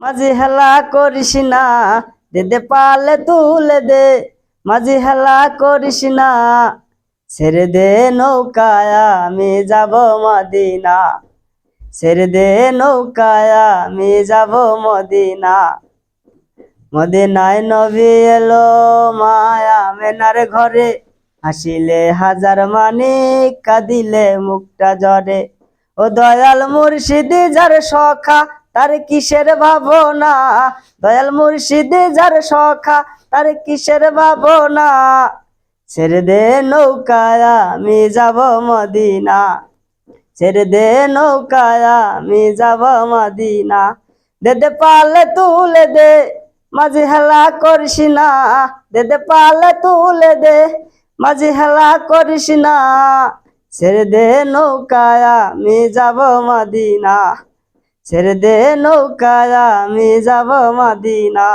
মাঝি হেলা করিস না, দে দে পালে তুলে দে। মাঝি হেলা করিস না, ছেড়ে দে নৌকায় আমি যাব মদিনা। ছেড়ে দে নৌকায় আমি যাব মদিনা। মদিনায় নবী এলো মায়া মেনার ঘরে, হাসিলে হাজার মানিক কাঁদিলে মুখটা জরে। ও দয়াল মুর্শিদি যার সখা তার কিসের ভাবনা, দয়াল মুর্শিদি যার সখা তার কিসের ভাবনা। ছেড়ে দে নৌকায় আমি যাব মদিনা। ছেড়ে দে নৌকায় আমি যাব মদিনা। দে দে পালে তুলে দে, মাঝি হেলা করিস না। দে দে পালে তুলে দে, মাঝি হেলা করিস না। ছেড়ে দে নৌকায় আমি যাব মদিনা। ছেড়ে দে নৌকায় আমি যাব মদিনা।